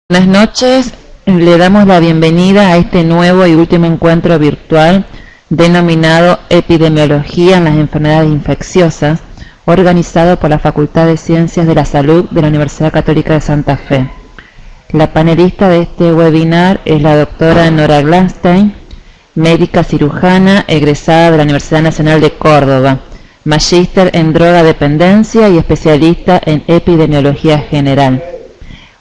Buenas noches, le damos la bienvenida a este nuevo y último encuentro virtual denominado Epidemiología en las enfermedades infecciosas, organizado por la Facultad de Ciencias de la Salud de la Universidad Católica de Santa Fe. La panelista de este webinar es la doctora Nora Glanstein, médica cirujana egresada de la Universidad Nacional de Córdoba, magíster en drogadependencia y especialista en epidemiología general.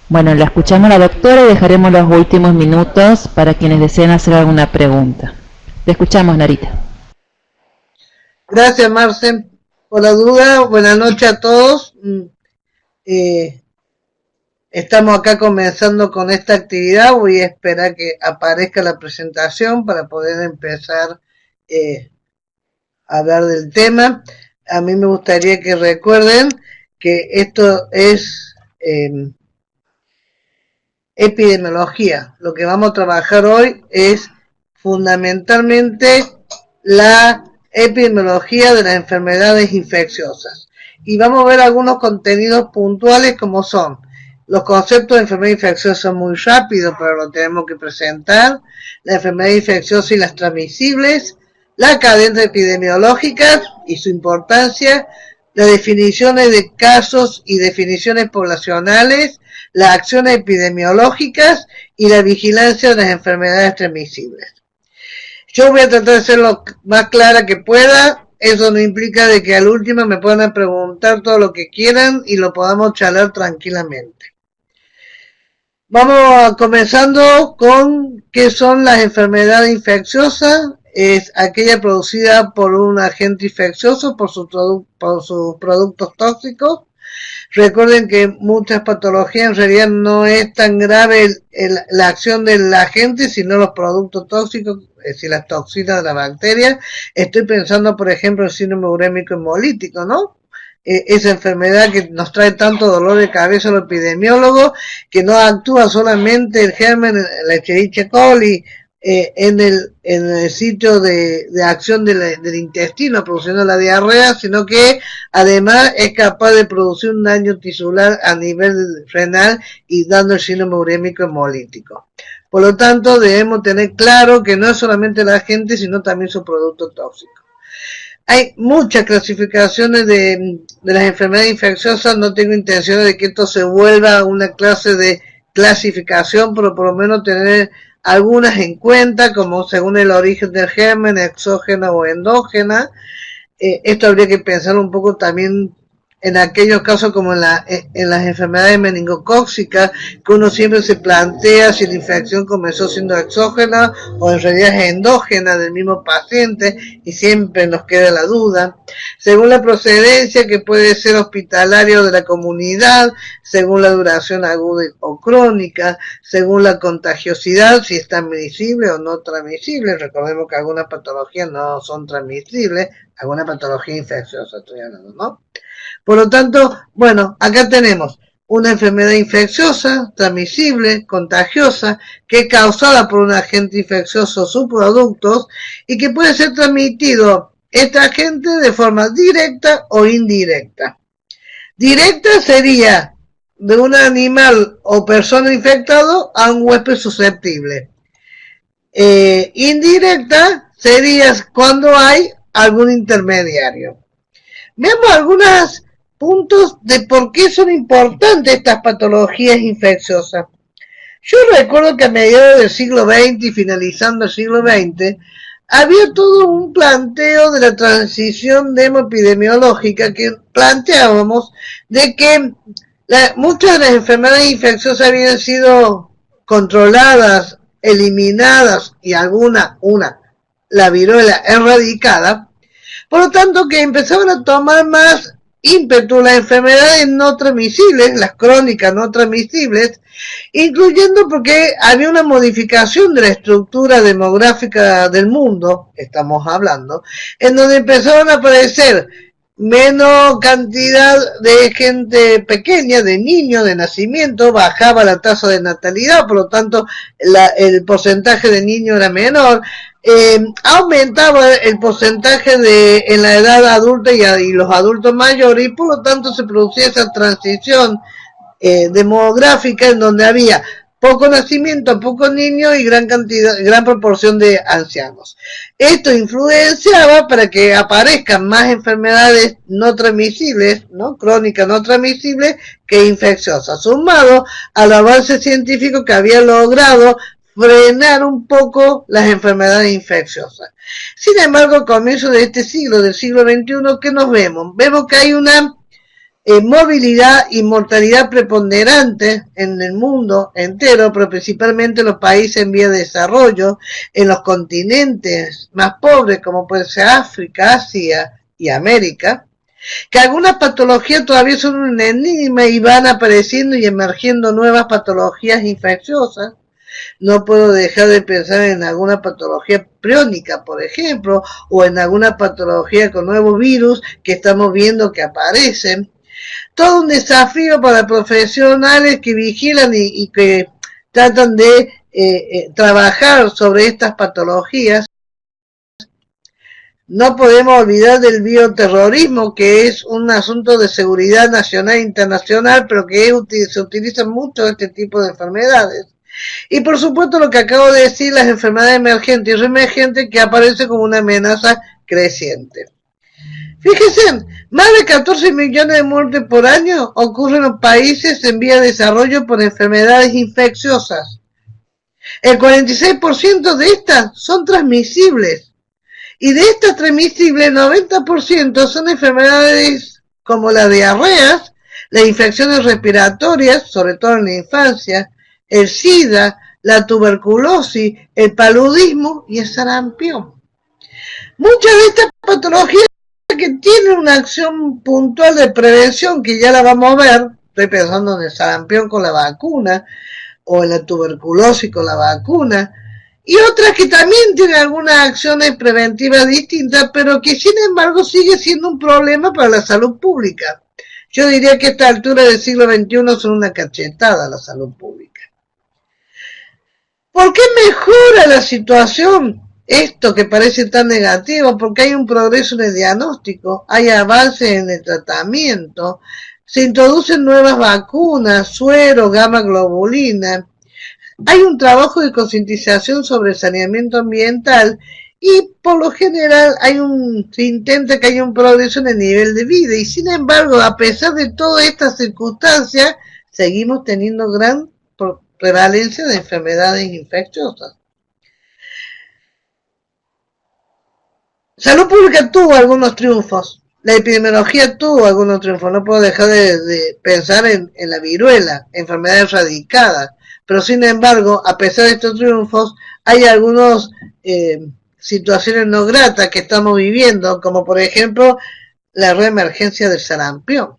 Bueno, la escuchamos a la doctora y dejaremos los últimos minutos para quienes deseen hacer alguna pregunta. Te escuchamos, Narita. Gracias, Marce, por la duda. Buenas noches a todos. Estamos acá comenzando con esta actividad. Voy a esperar que aparezca la presentación para poder empezar a hablar del tema. A mí me gustaría que recuerden que esto es epidemiología. Lo que vamos a trabajar hoy es fundamentalmente la epidemiología de las enfermedades infecciosas. Y vamos a ver algunos contenidos puntuales como son los conceptos de enfermedad infecciosa muy rápido, pero lo tenemos que presentar, la enfermedad infecciosa y las transmisibles, las cadenas epidemiológicas y su importancia, las definiciones de casos y definiciones poblacionales, las acciones epidemiológicas y la vigilancia de las enfermedades transmisibles. Yo voy a tratar de ser lo más clara que pueda. Eso no implica de que al último me puedan preguntar todo lo que quieran y lo podamos charlar tranquilamente. Vamos comenzando con qué son las enfermedades infecciosas. Es aquella producida por un agente infeccioso, por sus productos tóxicos. Recuerden que muchas patologías en realidad no es tan grave la acción del agente, sino los productos tóxicos, es decir, las toxinas de la bacteria. Estoy pensando, por ejemplo, en el síndrome urémico hemolítico, ¿no? Esa enfermedad que nos trae tanto dolor de cabeza a los epidemiólogos, que no actúa solamente el germen, la Escherichia coli, en el sitio de acción del intestino produciendo la diarrea, sino que además es capaz de producir un daño tisular a nivel renal y dando el síndrome urémico hemolítico. Por lo tanto, debemos tener claro que no es solamente el agente, sino también su producto tóxico. Hay muchas clasificaciones de las enfermedades infecciosas. No tengo intención de que esto se vuelva una clase de clasificación, pero por lo menos tener algunas en cuenta, como según el origen del germen, exógena o endógena. Esto habría que pensar un poco también en aquellos casos como en las enfermedades meningocócicas, que uno siempre se plantea si la infección comenzó siendo exógena o en realidad es endógena del mismo paciente, y siempre nos queda la duda. Según la procedencia, que puede ser hospitalaria o de la comunidad, según la duración aguda o crónica, según la contagiosidad, si es transmisible o no transmisible. Recordemos que algunas patologías no son transmisibles, alguna patología infecciosa estoy hablando, ¿no? Por lo tanto, bueno, acá tenemos una enfermedad infecciosa, transmisible, contagiosa, que es causada por un agente infeccioso o subproductos y que puede ser transmitido este agente de forma directa o indirecta. Directa sería de un animal o persona infectado a un huésped susceptible. Indirecta sería cuando hay algún intermediario. Veamos algunos puntos de por qué son importantes estas patologías infecciosas. Yo recuerdo que a mediados del siglo XX y finalizando el siglo XX, había todo un planteo de la transición epidemiológica que planteábamos de que muchas de las enfermedades infecciosas habían sido controladas, eliminadas y la viruela erradicada. Por lo tanto, que empezaban a tomar más ímpetu las enfermedades no transmisibles, las crónicas no transmisibles, incluyendo porque había una modificación de la estructura demográfica del mundo, estamos hablando, en donde empezaron a aparecer menos cantidad de gente pequeña, de niños de nacimiento, bajaba la tasa de natalidad, por lo tanto el porcentaje de niños era menor, aumentaba el porcentaje en la edad adulta y los adultos mayores, y por lo tanto se producía esa transición demográfica en donde había poco nacimiento, pocos niños y gran proporción de ancianos. Esto influenciaba para que aparezcan más enfermedades no transmisibles, ¿no? Crónicas no transmisibles que infecciosas, sumado al avance científico que había logrado frenar un poco las enfermedades infecciosas. Sin embargo, al comienzo de este siglo, del siglo XXI, ¿qué nos vemos? Vemos que hay una movilidad y mortalidad preponderante en el mundo entero, pero principalmente en los países en vía de desarrollo, en los continentes más pobres como puede ser África, Asia y América, que algunas patologías todavía son un enigma y van apareciendo y emergiendo nuevas patologías infecciosas. No puedo dejar de pensar en alguna patología priónica, por ejemplo, o en alguna patología con nuevos virus que estamos viendo que aparecen. Todo un desafío para profesionales que vigilan y que tratan de trabajar sobre estas patologías. No podemos olvidar del bioterrorismo, que es un asunto de seguridad nacional e internacional, pero que se utiliza mucho este tipo de enfermedades. Y por supuesto lo que acabo de decir, las enfermedades emergentes y reemergentes que aparecen como una amenaza creciente. Fíjense, más de 14 millones de muertes por año ocurren en los países en vía de desarrollo por enfermedades infecciosas. El 46% de estas son transmisibles. Y de estas transmisibles, el 90% son enfermedades como las diarreas, las infecciones respiratorias, sobre todo en la infancia, el SIDA, la tuberculosis, el paludismo y el sarampión. Muchas de estas patologías que tienen una acción puntual de prevención, que ya la vamos a ver, estoy pensando en el sarampión con la vacuna, o en la tuberculosis con la vacuna, y otras que también tienen algunas acciones preventivas distintas, pero que sin embargo sigue siendo un problema para la salud pública. Yo diría que a esta altura del siglo XXI son una cachetada a la salud pública. ¿Por qué mejora la situación? Esto que parece tan negativo, porque hay un progreso en el diagnóstico, hay avances en el tratamiento, se introducen nuevas vacunas, suero, gamma globulina, hay un trabajo de concientización sobre el saneamiento ambiental y por lo general se intenta que haya un progreso en el nivel de vida y sin embargo, a pesar de todas estas circunstancias, seguimos teniendo gran prevalencia de enfermedades infecciosas. Salud pública tuvo algunos triunfos, la epidemiología tuvo algunos triunfos, no puedo dejar de pensar en la viruela, enfermedad erradicada, pero sin embargo, a pesar de estos triunfos, hay algunas situaciones no gratas que estamos viviendo, como por ejemplo la reemergencia del sarampión.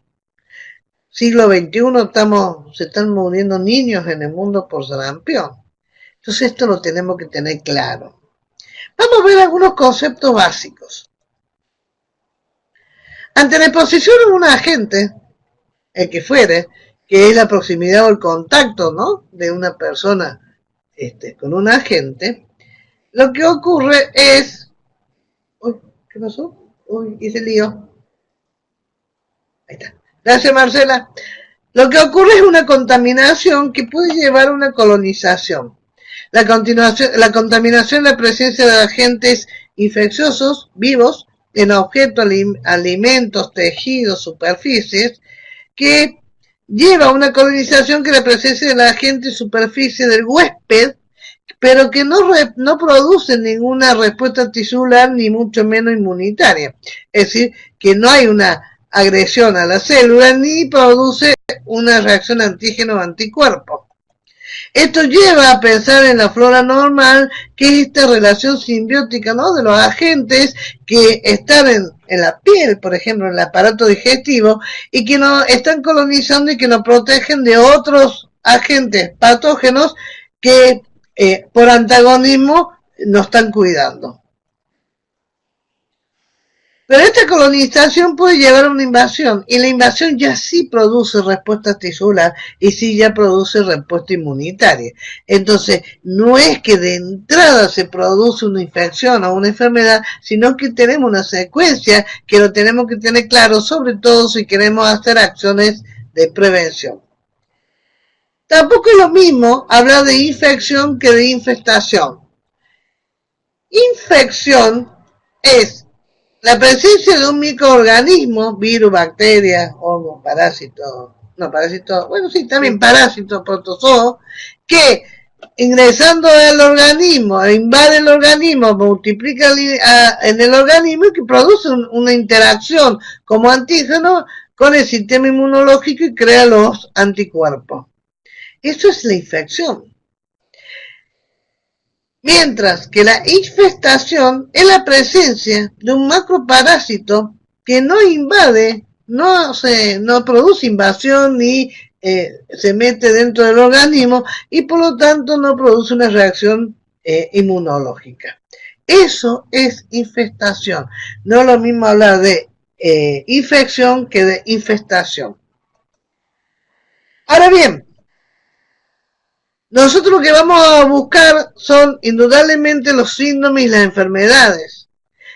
Siglo XXI se están muriendo niños en el mundo por sarampión. Entonces esto lo tenemos que tener claro. Vamos a ver algunos conceptos básicos. Ante la exposición de un agente, el que fuere, que es la proximidad o el contacto, ¿no?, de una persona con un agente, lo que ocurre es... Uy, ¿qué pasó? Uy, hice lío. Ahí está. Gracias, Marcela. Lo que ocurre es una contaminación que puede llevar a una colonización. La contaminación es la presencia de agentes infecciosos vivos en objetos, alimentos, tejidos, superficies, que lleva a una colonización que es la presencia del agente superficie del huésped, pero que no produce ninguna respuesta tisular ni mucho menos inmunitaria. Es decir, que no hay una agresión a la célula ni produce una reacción antígeno o anticuerpo. Esto lleva a pensar en la flora normal, que es esta relación simbiótica, ¿no?, de los agentes que están en la piel, por ejemplo, en el aparato digestivo, y que nos están colonizando y que nos protegen de otros agentes patógenos que por antagonismo nos están cuidando. Pero esta colonización puede llevar a una invasión, y la invasión ya sí produce respuesta tisular y sí ya produce respuesta inmunitaria. Entonces, no es que de entrada se produce una infección o una enfermedad, sino que tenemos una secuencia que lo tenemos que tener claro, sobre todo si queremos hacer acciones de prevención. Tampoco es lo mismo hablar de infección que de infestación. Infección es la presencia de un microorganismo, virus, bacteria, hongo, parásito, bueno, sí, también parásito, protozoo, que ingresando al organismo, invade el organismo, multiplica en el organismo y que produce una interacción como antígeno con el sistema inmunológico y crea los anticuerpos. Eso es la infección. Mientras que la infestación es la presencia de un macroparásito que no invade, no produce invasión ni se mete dentro del organismo y por lo tanto no produce una reacción inmunológica. Eso es infestación. No es lo mismo hablar de infección que de infestación. Ahora bien, nosotros lo que vamos a buscar son indudablemente los síndromes y las enfermedades,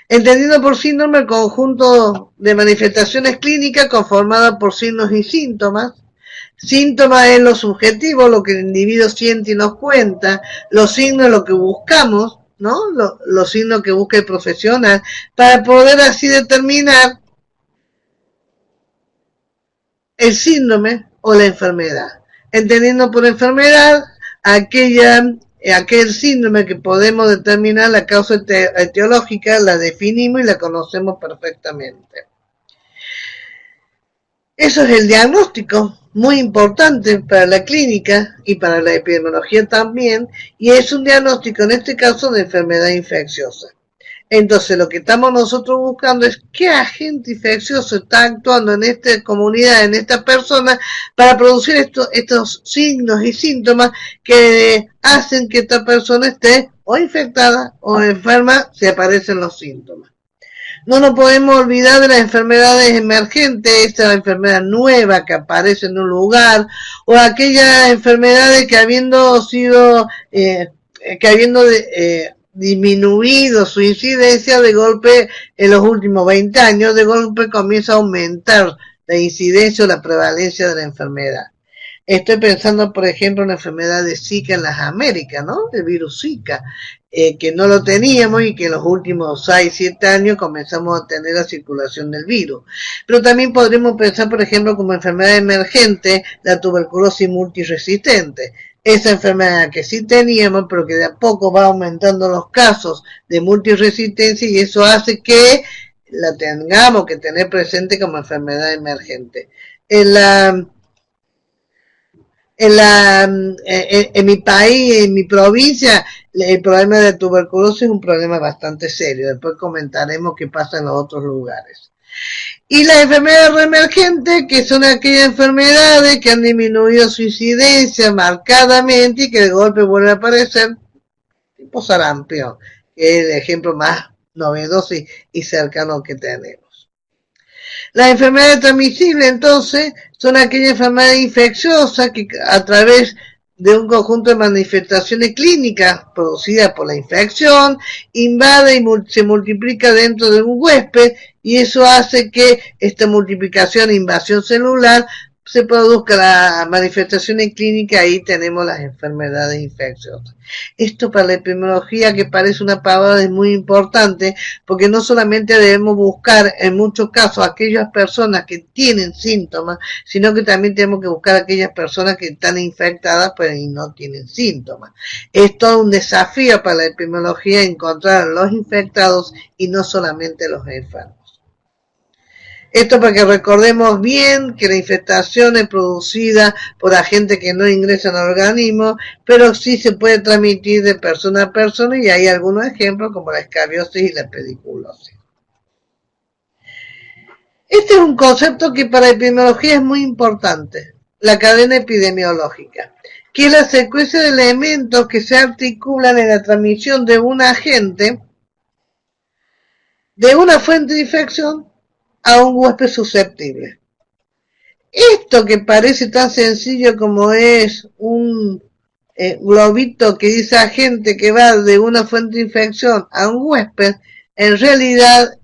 entendiendo por síndrome el conjunto de manifestaciones clínicas conformadas por signos y síntomas. Síntomas es lo subjetivo, lo que el individuo siente y nos cuenta. Los signos es lo que buscamos, ¿no? Los signos que busca el profesional para poder así determinar el síndrome o la enfermedad. Entendiendo por enfermedad aquel síndrome que podemos determinar la causa etiológica, la definimos y la conocemos perfectamente. Eso es el diagnóstico, muy importante para la clínica y para la epidemiología también, y es un diagnóstico en este caso de enfermedad infecciosa. Entonces lo que estamos nosotros buscando es qué agente infeccioso está actuando en esta comunidad, en esta persona, para producir estos signos y síntomas que hacen que esta persona esté o infectada o enferma si aparecen los síntomas. No nos podemos olvidar de las enfermedades emergentes, esa enfermedad nueva que aparece en un lugar, o aquellas enfermedades que habiendo disminuido su incidencia de golpe en los últimos 20 años, de golpe comienza a aumentar la incidencia o la prevalencia de la enfermedad. Estoy pensando, por ejemplo, en la enfermedad de Zika en las Américas, ¿no? El virus Zika, que no lo teníamos y que en los últimos 6, 7 años comenzamos a tener la circulación del virus. Pero también podríamos pensar, por ejemplo, como enfermedad emergente, la tuberculosis multiresistente. Esa enfermedad que sí teníamos, pero que de a poco va aumentando los casos de multiresistencia y eso hace que la tengamos que tener presente como enfermedad emergente. En mi país, en mi provincia, el problema de tuberculosis es un problema bastante serio. Después comentaremos qué pasa en los otros lugares. Y las enfermedades reemergentes, que son aquellas enfermedades que han disminuido su incidencia marcadamente y que de golpe vuelven a aparecer, tipo sarampión, que es el ejemplo más novedoso y cercano que tenemos. Las enfermedades transmisibles, entonces, son aquellas enfermedades infecciosas que a través de un conjunto de manifestaciones clínicas producidas por la infección, invade y se multiplica dentro de un huésped y eso hace que esta multiplicación e invasión celular se produzca la manifestaciones clínicas, ahí tenemos las enfermedades infecciosas. Esto para la epidemiología, que parece una pavada, es muy importante, porque no solamente debemos buscar en muchos casos aquellas personas que tienen síntomas, sino que también tenemos que buscar aquellas personas que están infectadas pero y no tienen síntomas. Es todo un desafío para la epidemiología encontrar a los infectados y no solamente los enfermos. Esto para que recordemos bien que la infestación es producida por agentes que no ingresan al organismo, pero sí se puede transmitir de persona a persona y hay algunos ejemplos como la escabiosis y la pediculosis. Este es un concepto que para epidemiología es muy importante, la cadena epidemiológica, que es la secuencia de elementos que se articulan en la transmisión de un agente de una fuente de infección a un huésped susceptible. Esto que parece tan sencillo como es un globito que dice agente que va de una fuente de infección a un huésped, en realidad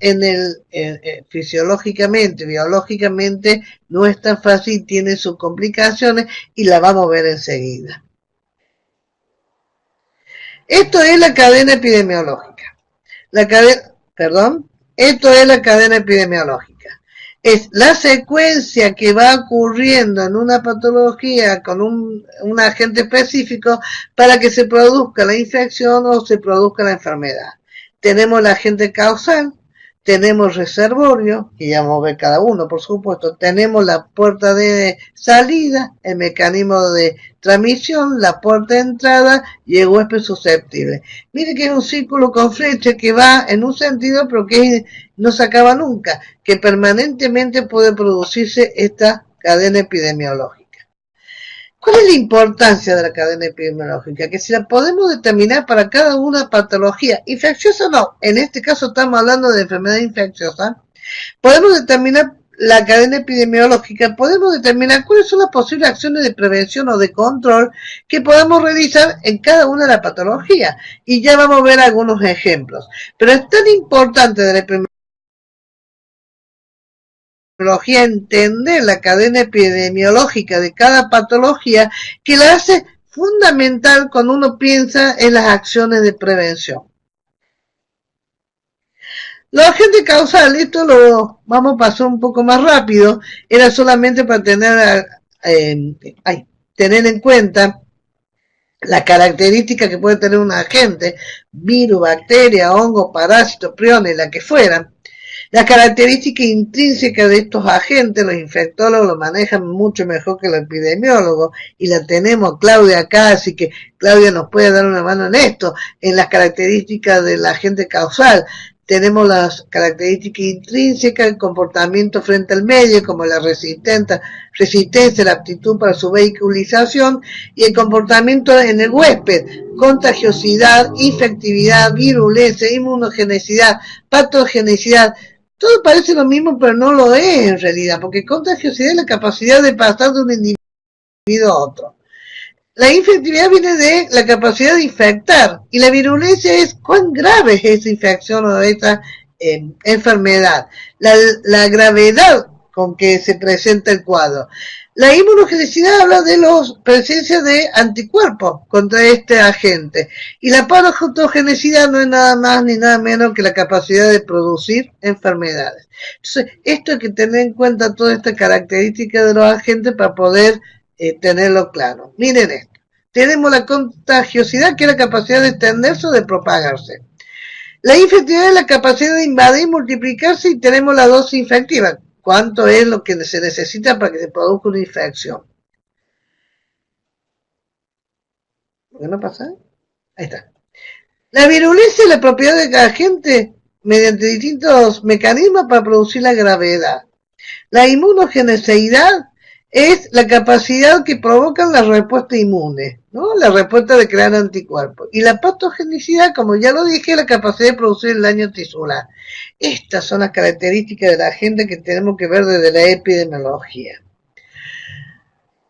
fisiológicamente, biológicamente, no es tan fácil, tiene sus complicaciones y la vamos a ver enseguida. Esto es la cadena epidemiológica. Esto es la cadena epidemiológica. Es la secuencia que va ocurriendo en una patología con un agente específico para que se produzca la infección o se produzca la enfermedad. Tenemos el agente causal, tenemos reservorio, que ya vamos a ver cada uno, por supuesto, tenemos la puerta de salida, el mecanismo de transmisión, la puerta de entrada y el huésped susceptible. Mire que es un círculo con flecha que va en un sentido, pero que no se acaba nunca, que permanentemente puede producirse esta cadena epidemiológica. ¿Cuál es la importancia de la cadena epidemiológica? Que si la podemos determinar para cada una patología, infecciosa no, en este caso estamos hablando de enfermedad infecciosa, podemos determinar la cadena epidemiológica, podemos determinar cuáles son las posibles acciones de prevención o de control que podemos realizar en cada una de las patologías. Y ya vamos a ver algunos ejemplos. Pero es tan importante de la epidemiología entender la cadena epidemiológica de cada patología que la hace fundamental cuando uno piensa en las acciones de prevención. Los agentes causales, esto lo vamos a pasar un poco más rápido, era solamente para tener en cuenta la característica que puede tener un agente, virus, bacteria, hongo, parásito, priones, la que fueran. La característica intrínseca de estos agentes, los infectólogos lo manejan mucho mejor que los epidemiólogos, y la tenemos Claudia acá, así que Claudia nos puede dar una mano en esto, en las características del agente causal. Tenemos las características intrínsecas, el comportamiento frente al medio, como la resistencia, la aptitud para su vehiculización, y el comportamiento en el huésped, contagiosidad, infectividad, virulencia, inmunogenicidad, patogenicidad. Todo parece lo mismo, pero no lo es en realidad, porque contagiosidad es la capacidad de pasar de un individuo a otro. La infectividad viene de la capacidad de infectar, y la virulencia es cuán grave es esa infección o esa enfermedad, la gravedad con que se presenta el cuadro. La inmunogenicidad habla de la presencia de anticuerpos contra este agente, y la patogenicidad no es nada más ni nada menos que la capacidad de producir enfermedades. Entonces, esto hay que tener en cuenta toda esta característica de los agentes para poder tenerlo claro. Miren esto. Tenemos la contagiosidad, que es la capacidad de extenderse o de propagarse. La infectividad es la capacidad de invadir y multiplicarse, y tenemos la dosis infectiva. ¿Cuánto es lo que se necesita para que se produzca una infección? ¿Por qué no pasa? Ahí está. La virulencia es la propiedad de cada agente mediante distintos mecanismos para producir la gravedad. La inmunogenicidad es la capacidad que provocan la respuesta inmune, ¿no? La respuesta de crear anticuerpos. Y la patogenicidad, como ya lo dije, es la capacidad de producir el daño tisular. Estas son las características de la agente que tenemos que ver desde la epidemiología.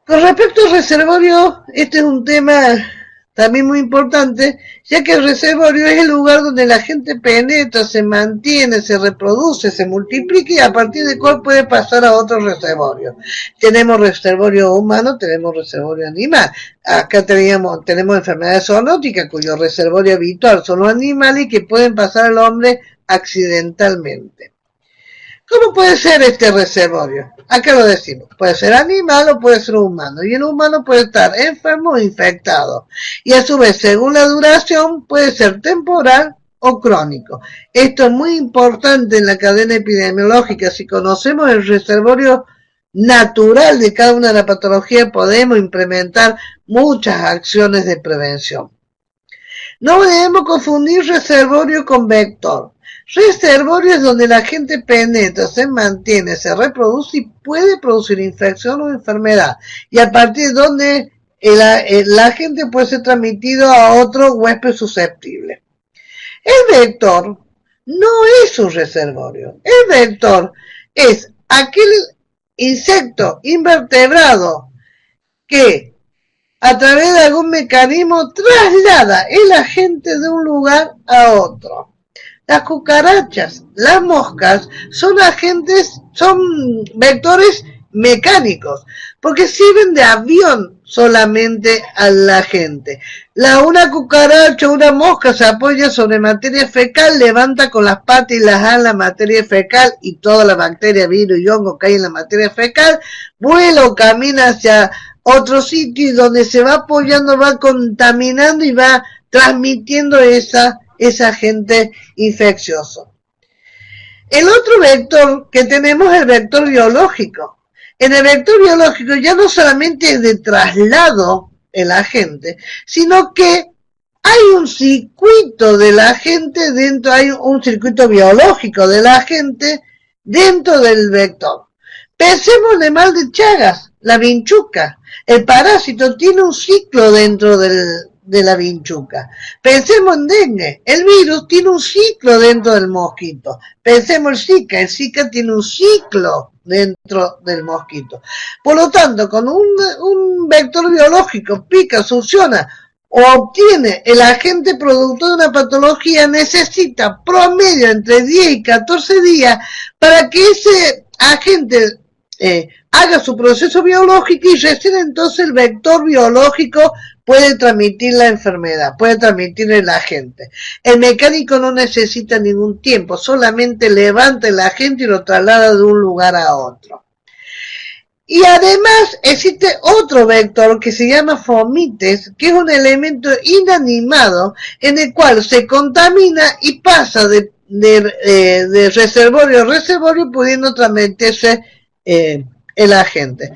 Con respecto al reservorio, este es un tema también muy importante, ya que el reservorio es el lugar donde la gente penetra, se mantiene, se reproduce, se multiplica, y a partir del cual puede pasar a otro reservorio. Tenemos reservorio humano, tenemos reservorio animal. Acá tenemos enfermedades zoonóticas, cuyo reservorio habitual son los animales y que pueden pasar al hombre accidentalmente. ¿Cómo puede ser este reservorio? Acá lo decimos, puede ser animal o puede ser humano, y el humano puede estar enfermo o infectado, y a su vez, según la duración, puede ser temporal o crónico. Esto es muy importante en la cadena epidemiológica. Si conocemos el reservorio natural de cada una de las patologías, podemos implementar muchas acciones de prevención. No debemos confundir reservorio con vector. Reservorio es donde la gente penetra, se mantiene, se reproduce y puede producir infección o enfermedad, y a partir de donde el agente puede ser transmitido a otro huésped susceptible. El vector no es un reservorio. El vector es aquel insecto invertebrado que a través de algún mecanismo traslada el agente de un lugar a otro. Las cucarachas, las moscas, son vectores mecánicos, porque sirven de avión solamente a la gente. Una cucaracha o una mosca se apoya sobre materia fecal, levanta con las patas y las alas materia fecal y toda la bacteria, virus y hongo que hay en la materia fecal, vuela o camina hacia otro sitio y donde se va apoyando va contaminando y va transmitiendo ese agente infeccioso. El otro vector que tenemos es el vector biológico. En el vector biológico ya no solamente es de traslado el agente, sino que hay un circuito del agente dentro, hay un circuito biológico del agente dentro del vector. Pensemos en el mal de Chagas, la vinchuca. El parásito tiene un ciclo dentro de la vinchuca. Pensemos en dengue, el virus tiene un ciclo dentro del mosquito. Pensemos en el Zika tiene un ciclo dentro del mosquito. Por lo tanto, cuando un vector biológico pica, succiona o obtiene el agente producto de una patología, necesita promedio entre 10 y 14 días para que ese agente haga su proceso biológico y recién entonces el vector biológico puede transmitir la enfermedad, puede transmitir el agente. El mecánico no necesita ningún tiempo, solamente levanta el agente y lo traslada de un lugar a otro. Y además existe otro vector que se llama fomites, que es un elemento inanimado en el cual se contamina y pasa de reservorio a reservorio pudiendo transmitirse el agente.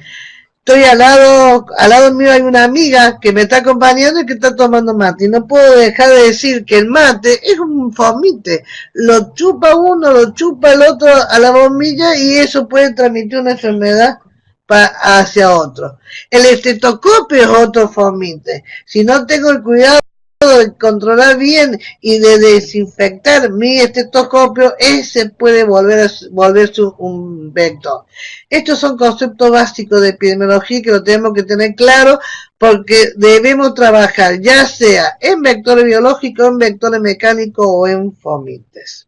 Estoy al lado mío hay una amiga que me está acompañando y que está tomando mate. Y no puedo dejar de decir que el mate es un fomite. Lo chupa uno, lo chupa el otro a la bombilla y eso puede transmitir una enfermedad hacia otro. El estetoscopio es otro fomite. Si no tengo el cuidado de controlar bien y de desinfectar mi estetoscopio, ese puede volverse un vector. Estos son conceptos básicos de epidemiología que lo tenemos que tener claro porque debemos trabajar ya sea en vectores biológicos, en vectores mecánicos o en fomites.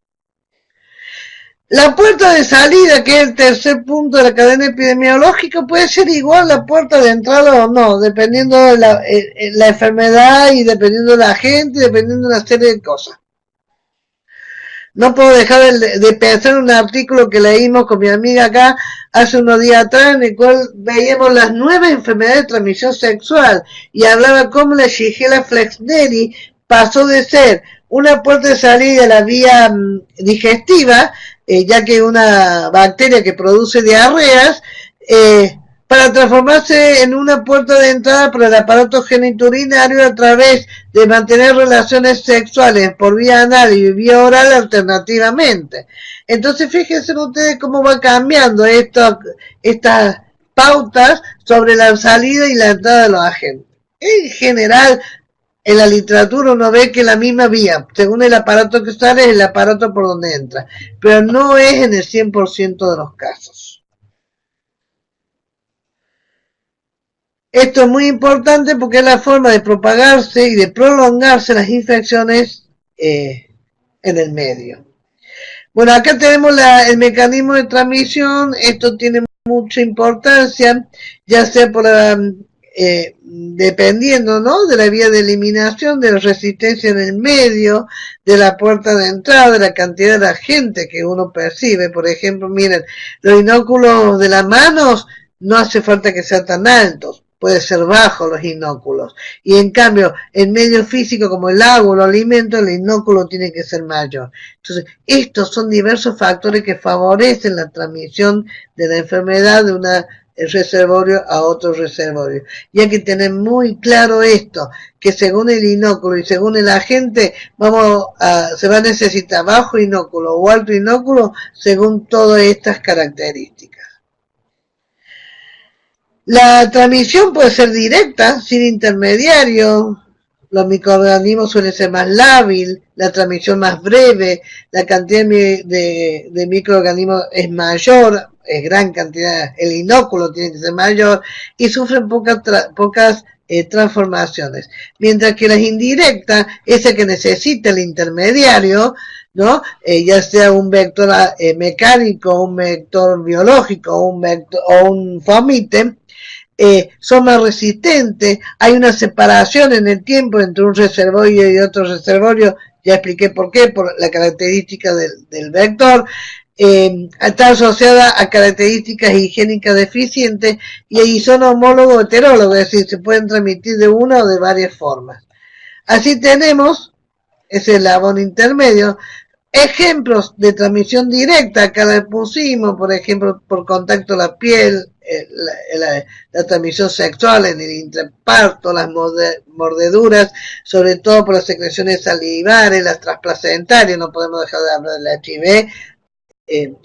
La puerta de salida, que es el tercer punto de la cadena epidemiológica, puede ser igual la puerta de entrada o no, dependiendo de la enfermedad y dependiendo de la gente y dependiendo de una serie de cosas. No puedo dejar de pensar en un artículo que leímos con mi amiga acá hace unos días atrás, en el cual veíamos las 9 enfermedades de transmisión sexual y hablaba cómo la Shigella flexneri pasó de ser una puerta de salida de la vía digestiva, ya que una bacteria que produce diarreas, para transformarse en una puerta de entrada para el aparato genitourinario a través de mantener relaciones sexuales por vía anal y vía oral alternativamente. Entonces fíjense ustedes cómo va cambiando estas pautas sobre la salida y la entrada de los agentes. En general, en la literatura uno ve que la misma vía, según el aparato que sale, es el aparato por donde entra, pero no es en el 100% de los casos. Esto es muy importante porque es la forma de propagarse y de prolongarse las infecciones en el medio. Bueno, acá tenemos el mecanismo de transmisión. Esto tiene mucha importancia, ya sea por dependiendo, ¿no?, de la vía de eliminación, de la resistencia en el medio, de la puerta de entrada, de la cantidad de agente que uno percibe. Por ejemplo, miren, los inóculos de las manos no hace falta que sean tan altos, puede ser bajo los inóculos, y en cambio en medio físico como el agua o los alimentos, el inóculo tiene que ser mayor. Entonces estos son diversos factores que favorecen la transmisión de la enfermedad de un reservorio a otro reservorio. Y hay que tener muy claro esto, que según el inóculo y según el agente se va a necesitar bajo inóculo o alto inóculo según todas estas características. La transmisión puede ser directa, sin intermediario. Los microorganismos suelen ser más lábil, la transmisión más breve, la cantidad de microorganismos es mayor, es gran cantidad, el inóculo tiene que ser mayor y sufren pocas transformaciones. Mientras que las indirectas, esa que necesita el intermediario, ¿no? Ya sea un vector mecánico, un vector biológico, un vector, o un fomite, son más resistentes, hay una separación en el tiempo entre un reservorio y otro reservorio, ya expliqué por qué, por la característica del vector, está asociada a características higiénicas deficientes y son homólogos heterólogos, es decir, se pueden transmitir de una o de varias formas. Así tenemos ese eslabón intermedio. Ejemplos de transmisión directa, acá le pusimos, por ejemplo, por contacto a la piel, la transmisión sexual en el interparto, las mordeduras, sobre todo por las secreciones salivares, las transplacentarias, no podemos dejar de hablar del HIV,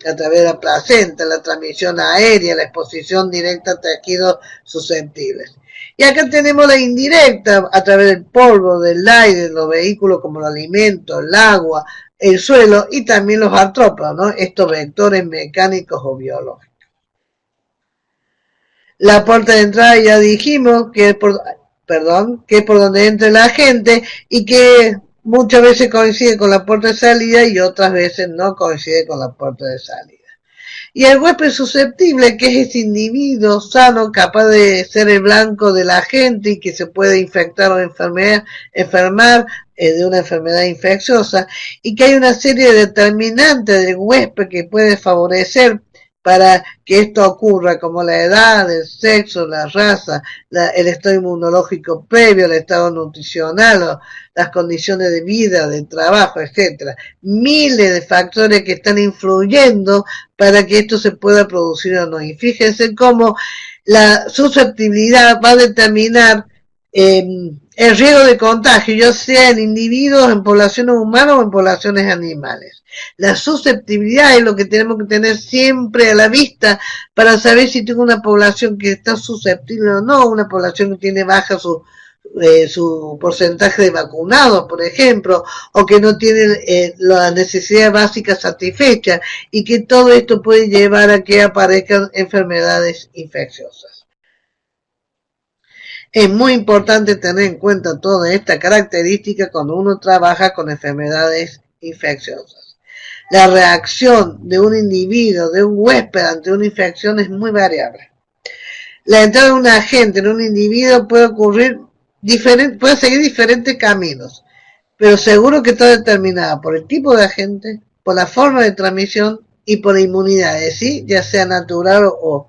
a través de la placenta, la transmisión aérea, la exposición directa a tejidos susceptibles. Y acá tenemos la indirecta, a través del polvo, del aire, los vehículos como los alimentos, el agua, el suelo y también los artrópodos, ¿no? Estos vectores mecánicos o biológicos. La puerta de entrada ya dijimos que es por donde entra la gente y que muchas veces coincide con la puerta de salida y otras veces no coincide con la puerta de salida. Y el huésped susceptible, que es ese individuo sano, capaz de ser el blanco de la gente y que se puede infectar o enfermar de una enfermedad infecciosa, y que hay una serie de determinantes del huésped que puede favorecer para que esto ocurra, como la edad, el sexo, la raza, el estado inmunológico previo, el estado nutricional, las condiciones de vida, de trabajo, etcétera. Miles de factores que están influyendo para que esto se pueda producir o no. Y fíjense cómo la susceptibilidad va a determinar el riesgo de contagio, ya sea en individuos, en poblaciones humanas o en poblaciones animales. La susceptibilidad es lo que tenemos que tener siempre a la vista para saber si tengo una población que está susceptible o no, una población que tiene baja su porcentaje de vacunados, por ejemplo, o que no tienen las necesidades básicas satisfechas, y que todo esto puede llevar a que aparezcan enfermedades infecciosas. Es muy importante tener en cuenta toda esta característica cuando uno trabaja con enfermedades infecciosas. La reacción de un individuo, de un huésped ante una infección es muy variable. La entrada de un agente en un individuo puede seguir diferentes caminos, pero seguro que está determinada por el tipo de agente, por la forma de transmisión y por la inmunidad, ¿sí? Ya sea natural o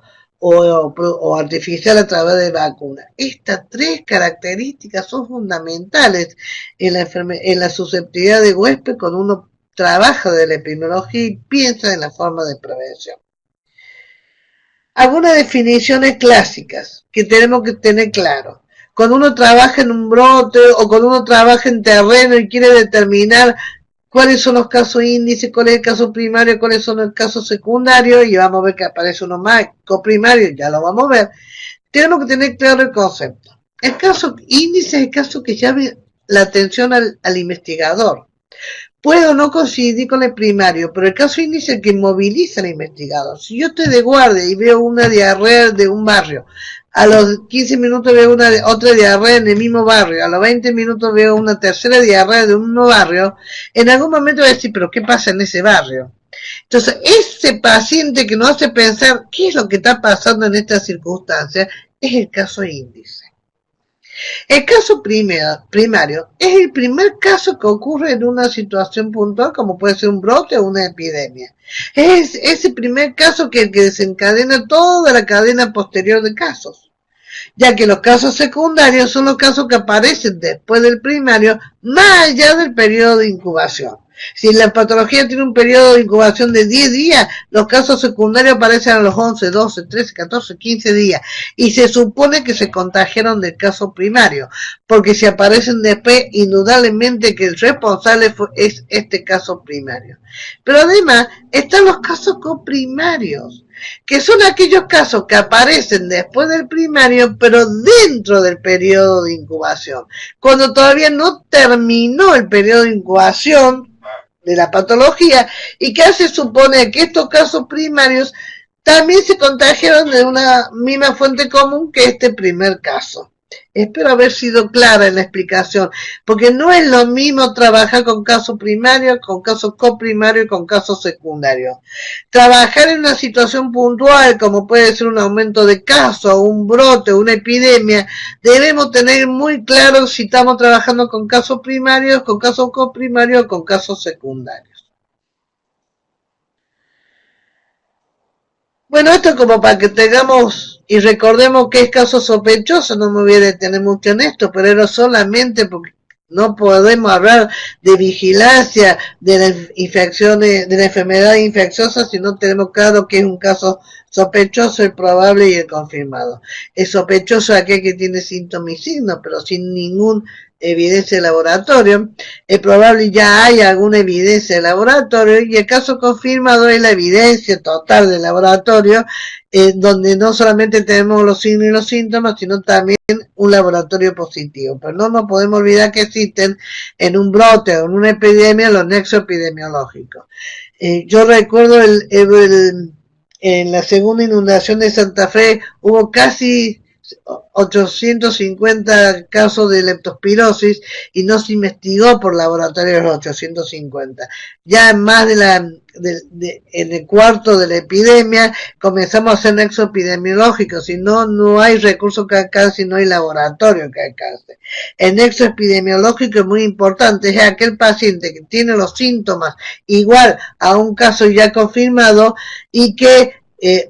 artificial a través de vacunas. Estas tres características son fundamentales en la susceptibilidad de huésped cuando uno trabaja de la epidemiología y piensa en la forma de prevención. Algunas definiciones clásicas que tenemos que tener claro. Cuando uno trabaja en un brote o cuando uno trabaja en terreno y quiere determinar cuáles son los casos índices, cuál es el caso primario, cuáles son los casos secundarios, y vamos a ver que aparece uno más coprimario, ya lo vamos a ver. Tenemos que tener claro el concepto. El caso índice es el caso que llame la atención al investigador. Puede o no coincidir con el primario, pero el caso índice es el que moviliza al investigador. Si yo estoy de guardia y veo una diarrea de un barrio, a los 15 minutos veo otra diarrea en el mismo barrio, a los 20 minutos veo una tercera diarrea de un mismo barrio, en algún momento voy a decir, pero ¿qué pasa en ese barrio? Entonces, ese paciente que nos hace pensar qué es lo que está pasando en estas circunstancias es el caso índice. El caso primario es el primer caso que ocurre en una situación puntual, como puede ser un brote o una epidemia. Es ese primer caso que desencadena toda la cadena posterior de casos, ya que los casos secundarios son los casos que aparecen después del primario, más allá del periodo de incubación. Si la patología tiene un periodo de incubación de 10 días, los casos secundarios aparecen a los 11, 12, 13, 14, 15 días. Y se supone que se contagiaron del caso primario, porque si aparecen después, indudablemente que el responsable es este caso primario. Pero además, están los casos coprimarios, que son aquellos casos que aparecen después del primario, pero dentro del periodo de incubación. Cuando todavía no terminó el periodo de incubación de la patología, y que se supone que estos casos primarios también se contagiaron de una misma fuente común que este primer caso. Espero haber sido clara en la explicación, porque no es lo mismo trabajar con casos primarios, con casos coprimarios y con casos secundarios. Trabajar en una situación puntual, como puede ser un aumento de casos, un brote, una epidemia, debemos tener muy claro si estamos trabajando con casos primarios, con casos coprimarios o con casos secundarios. Bueno, esto es como para que tengamos y recordemos que es caso sospechoso, no me voy a detener mucho en esto, pero era solamente porque no podemos hablar de vigilancia de las infecciones, de la enfermedad infecciosa si no tenemos claro que es un caso sospechoso, el probable y el confirmado. Es sospechoso aquel que tiene síntomas y signos, pero sin ningún evidencia de laboratorio. Es probable ya hay alguna evidencia de laboratorio y el caso confirmado es la evidencia total del laboratorio, donde no solamente tenemos los signos y los síntomas, sino también un laboratorio positivo. Pero no nos podemos olvidar que existen en un brote o en una epidemia los nexos epidemiológicos. Yo recuerdo en la segunda inundación de Santa Fe hubo casi 850 casos de leptospirosis y no se investigó por laboratorio los 850. Ya en más en el cuarto de la epidemia comenzamos a hacer nexo epidemiológico, si no, no hay recurso que alcance, no hay laboratorio que alcance. El nexo epidemiológico es muy importante, es aquel paciente que tiene los síntomas igual a un caso ya confirmado y que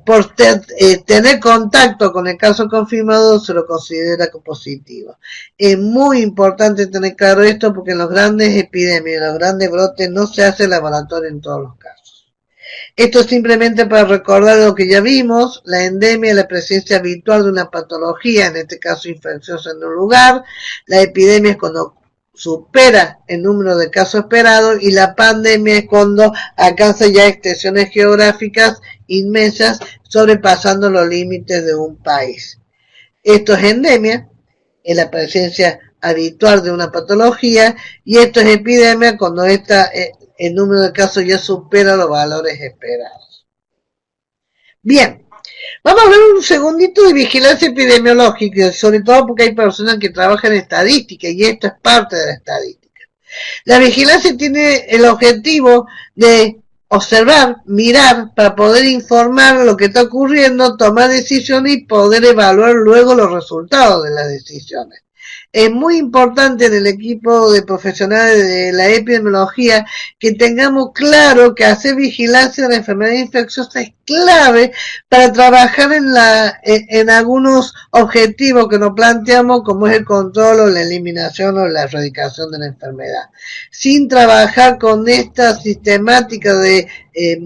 por tener contacto con el caso confirmado se lo considera positivo. Es muy importante tener claro esto porque en las grandes epidemias, en los grandes brotes no se hace laboratorio en todos los casos. Esto es simplemente para recordar lo que ya vimos, la endemia es la presencia habitual de una patología, en este caso infecciosa en un lugar, la epidemia es cuando supera el número de casos esperados y la pandemia es cuando alcanza ya extensiones geográficas inmensas sobrepasando los límites de un país. Esto es endemia, es la presencia habitual de una patología y esto es epidemia cuando el número de casos ya supera los valores esperados. Bien, vamos a ver un segundito de vigilancia epidemiológica, sobre todo porque hay personas que trabajan en estadística y esto es parte de la estadística. La vigilancia tiene el objetivo de observar, mirar, para poder informar lo que está ocurriendo, tomar decisiones y poder evaluar luego los resultados de las decisiones. Es muy importante en el equipo de profesionales de la epidemiología que tengamos claro que hacer vigilancia de la enfermedad infecciosa es clave para trabajar en algunos objetivos que nos planteamos, como es el control o la eliminación o la erradicación de la enfermedad. Sin trabajar con esta sistemática de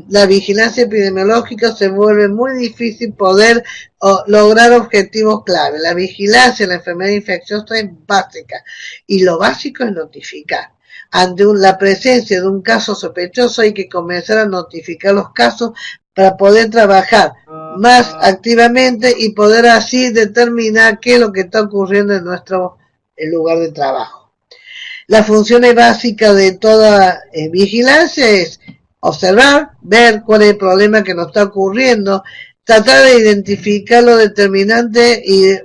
la vigilancia epidemiológica se vuelve muy difícil poder lograr objetivos clave. La vigilancia de la enfermedad infecciosa es básica y lo básico es notificar. Ante la presencia de un caso sospechoso hay que comenzar a notificar los casos para poder trabajar más activamente y poder así determinar qué es lo que está ocurriendo en nuestro lugar de trabajo. La función básica de toda vigilancia es observar, ver cuál es el problema que nos está ocurriendo, tratar de identificar los determinantes y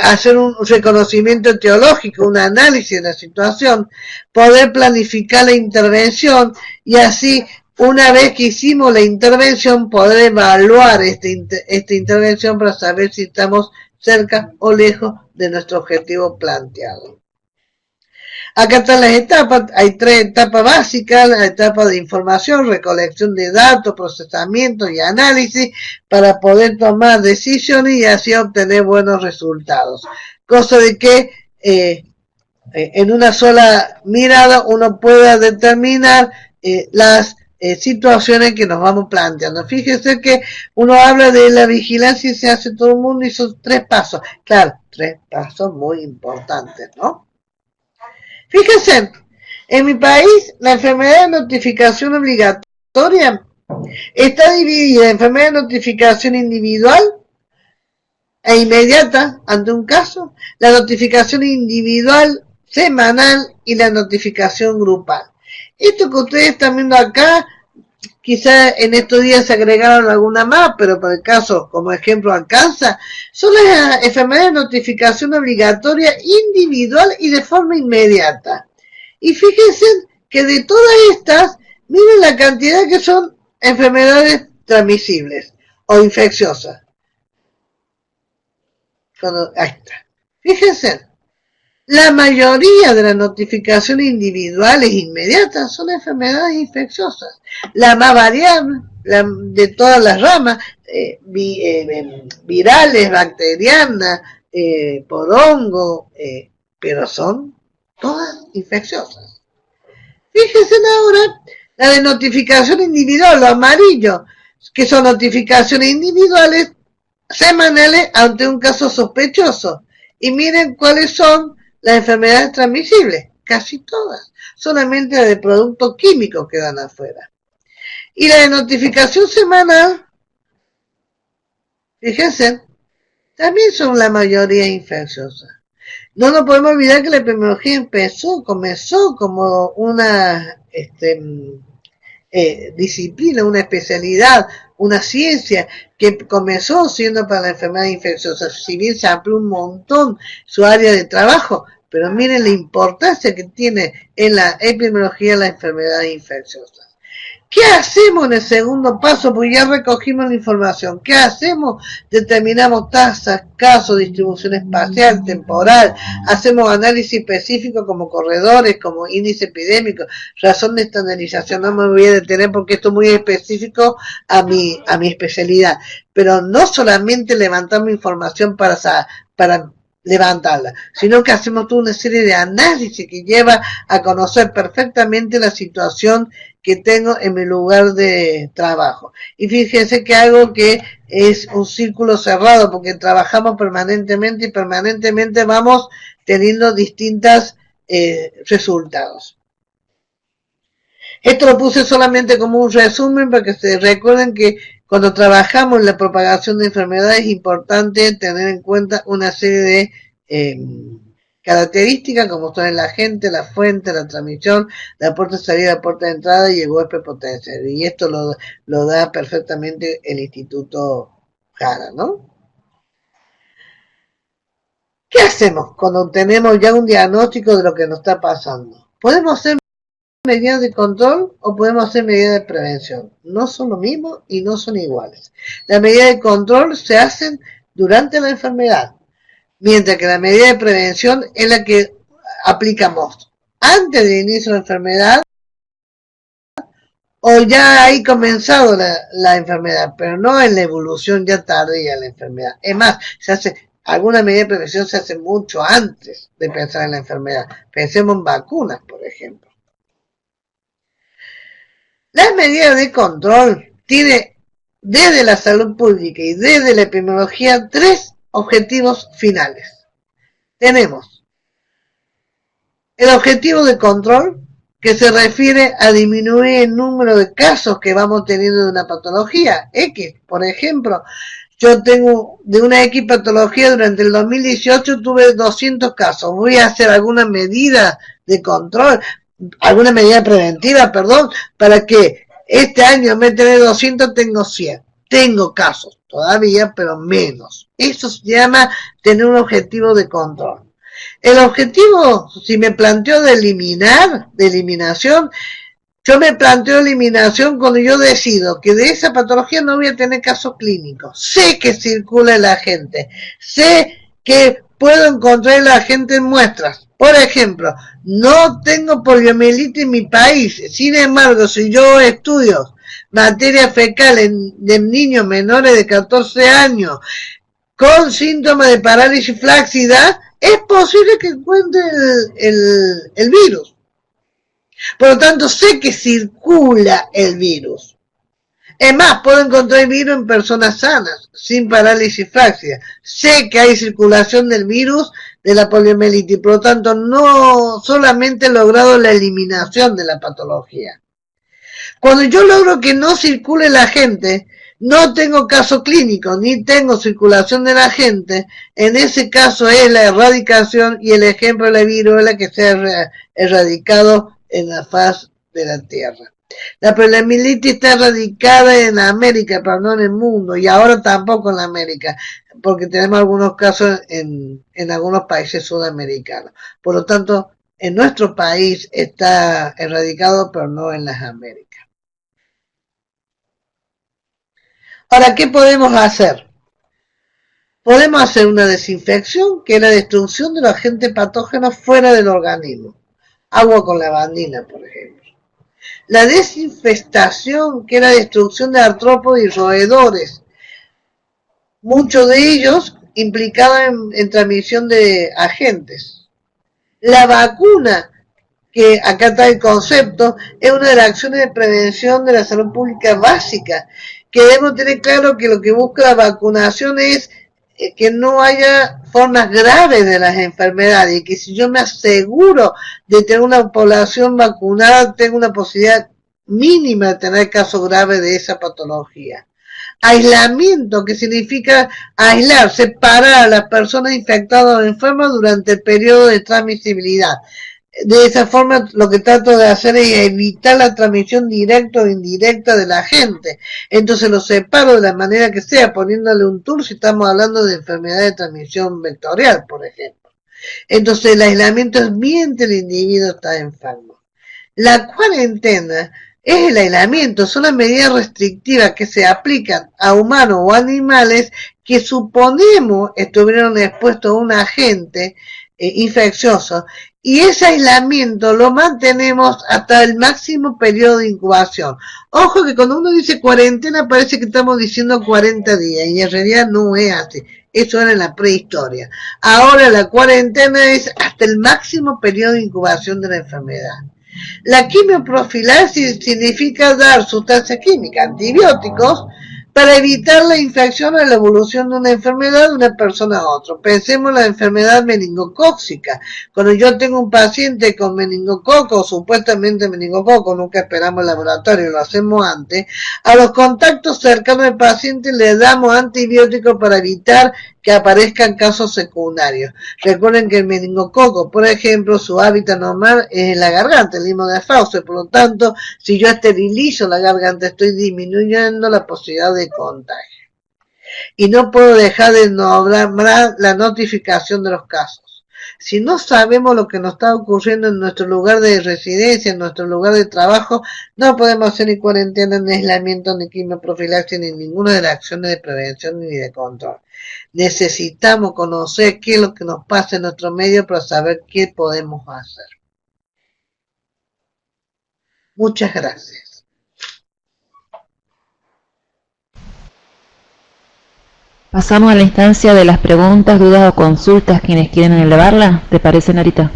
hacer un reconocimiento teológico, un análisis de la situación, poder planificar la intervención y así, una vez que hicimos la intervención, poder evaluar esta intervención para saber si estamos cerca o lejos de nuestro objetivo planteado. Acá están las etapas, hay 3 etapas básicas, la etapa de información, recolección de datos, procesamiento y análisis para poder tomar decisiones y así obtener buenos resultados. Cosa de que en una sola mirada uno pueda determinar las situaciones que nos vamos planteando. Fíjense que uno habla de la vigilancia y se hace todo el mundo y son 3 pasos. Claro, 3 pasos muy importantes, ¿no? Fíjense, en mi país la enfermedad de notificación obligatoria está dividida en enfermedad de notificación individual e inmediata ante un caso, la notificación individual semanal y la notificación grupal. Esto que ustedes están viendo acá quizá en estos días se agregaron alguna más, pero por el caso, como ejemplo, alcanza, son las enfermedades de notificación obligatoria individual y de forma inmediata. Y fíjense que de todas estas, miren la cantidad que son enfermedades transmisibles o infecciosas. Ahí está. Fíjense, la mayoría de las notificaciones individuales inmediatas son enfermedades infecciosas. La más variable de todas las ramas, virales, bacterianas, por hongo, pero son todas infecciosas. Fíjense ahora la de notificación individual, lo amarillo, que son notificaciones individuales semanales ante un caso sospechoso. Y miren cuáles son las enfermedades transmisibles, casi todas. Solamente las de productos químicos quedan afuera. Y la de notificación semanal, fíjense, también son la mayoría infecciosas. No nos podemos olvidar que la epidemiología comenzó como una disciplina, una especialidad, una ciencia que comenzó siendo para la enfermedad infecciosa, si bien se amplió un montón su área de trabajo, pero miren la importancia que tiene en la epidemiología la enfermedad infecciosa. ¿Qué hacemos en el segundo paso? Pues ya recogimos la información. ¿Qué hacemos? Determinamos tasas, casos, distribución espacial, temporal. Hacemos análisis específicos como corredores, como índice epidémico, razón de estandarización. No me voy a detener porque esto es muy específico a mi especialidad. Pero no solamente levantamos información para levantarla, sino que hacemos toda una serie de análisis que lleva a conocer perfectamente la situación que tengo en mi lugar de trabajo. Y fíjense que algo que es un círculo cerrado, porque trabajamos permanentemente y permanentemente vamos teniendo distintos resultados. Esto lo puse solamente como un resumen para que se recuerden que cuando trabajamos en la propagación de enfermedades es importante tener en cuenta una serie de características como son el agente, la fuente, la transmisión, la puerta de salida, la puerta de entrada y el huésped potencial. Y esto lo da perfectamente el Instituto Jara, ¿no? ¿Qué hacemos cuando tenemos ya un diagnóstico de lo que nos está pasando? Podemos hacer medidas de control o podemos hacer medidas de prevención. No son lo mismo y no son iguales. Las medidas de control se hacen durante la enfermedad, mientras que la medida de prevención es la que aplicamos antes del inicio de la enfermedad o ya hay comenzado la enfermedad, pero no en la evolución ya tardía de la enfermedad. Es más, se hace alguna medida de prevención se hace mucho antes de pensar en la enfermedad. Pensemos en vacunas, por ejemplo. Las medidas de control tiene desde la salud pública y desde la epidemiología 3 objetivos finales. Tenemos el objetivo de control, que se refiere a disminuir el número de casos que vamos teniendo de una patología X. Por ejemplo, yo tengo de una X patología durante el 2018 tuve 200 casos. Voy a hacer alguna medida de control, alguna medida preventiva, para que este año en vez de tener 200 tengo 100. Tengo casos todavía, pero menos. Eso se llama tener un objetivo de control. El objetivo, si me planteo de eliminación, yo me planteo eliminación cuando yo decido que de esa patología no voy a tener casos clínicos. Sé que circula el agente, sé que puedo encontrar el agente en muestras. Por ejemplo, no tengo poliomielitis en mi país. Sin embargo, si yo estudio materia fecal de niños menores de 14 años con síntomas de parálisis flácida, es posible que encuentre el virus. Por lo tanto, sé que circula el virus. Es más, puedo encontrar el virus en personas sanas, sin parálisis flácida. Sé que hay circulación del virus de la poliomielitis. Por lo tanto, no solamente he logrado la eliminación de la patología. Cuando yo logro que no circule el agente, no tengo caso clínico, ni tengo circulación del agente, en ese caso es la erradicación y el ejemplo de la viruela que se ha erradicado en la faz de la Tierra. La poliomielitis está erradicada en América, pero no en el mundo, y ahora tampoco en América, porque tenemos algunos casos en algunos países sudamericanos. Por lo tanto, en nuestro país está erradicado, pero no en las Américas. Ahora, ¿qué podemos hacer? Podemos hacer una desinfección, que es la destrucción de los agentes patógenos fuera del organismo. Agua con lavandina, por ejemplo. La desinfestación, que es la destrucción de artrópodos y roedores, muchos de ellos implicados en transmisión de agentes. La vacuna, que acá está el concepto, es una de las acciones de prevención de la salud pública básica, que debemos tener claro que lo que busca la vacunación es que no haya formas graves de las enfermedades, y que si yo me aseguro de tener una población vacunada, tengo una posibilidad mínima de tener casos graves de esa patología. Aislamiento, que significa aislar, separar a las personas infectadas o enfermas durante el periodo de transmisibilidad. De esa forma, lo que trato de hacer es evitar la transmisión directa o indirecta de la gente. Entonces lo separo de la manera que sea, poniéndole un tour si estamos hablando de enfermedad de transmisión vectorial, por ejemplo. Entonces el aislamiento es mientras el individuo está enfermo. La cuarentena es el aislamiento, son las medidas restrictivas que se aplican a humanos o animales que suponemos estuvieron expuestos a un agente infeccioso, y ese aislamiento lo mantenemos hasta el máximo periodo de incubación. Ojo que cuando uno dice cuarentena parece que estamos diciendo 40 días, y en realidad no es así. Eso era en la prehistoria. Ahora la cuarentena es hasta el máximo periodo de incubación de la enfermedad. La quimioprofilaxis significa dar sustancias químicas, antibióticos, para evitar la infección o la evolución de una enfermedad de una persona a otra. Pensemos en la enfermedad meningocócica. Cuando yo tengo un paciente con meningococo, supuestamente meningococo, nunca esperamos el laboratorio, lo hacemos antes, a los contactos cercanos del paciente le damos antibióticos para evitar que aparezcan casos secundarios. Recuerden que el meningococo, por ejemplo, su hábitat normal es en la garganta, el limo de Fauci, por lo tanto, si yo esterilizo la garganta, estoy disminuyendo la posibilidad de contagio. Y no puedo dejar de nombrar la notificación de los casos. Si no sabemos lo que nos está ocurriendo en nuestro lugar de residencia, en nuestro lugar de trabajo, no podemos hacer ni cuarentena, ni aislamiento, ni quimioprofilaxis, ni ninguna de las acciones de prevención ni de control. Necesitamos conocer qué es lo que nos pasa en nuestro medio para saber qué podemos hacer. Muchas gracias. Pasamos a la instancia de las preguntas, dudas o consultas. Quienes quieren elevarla, ¿te parece, Narita?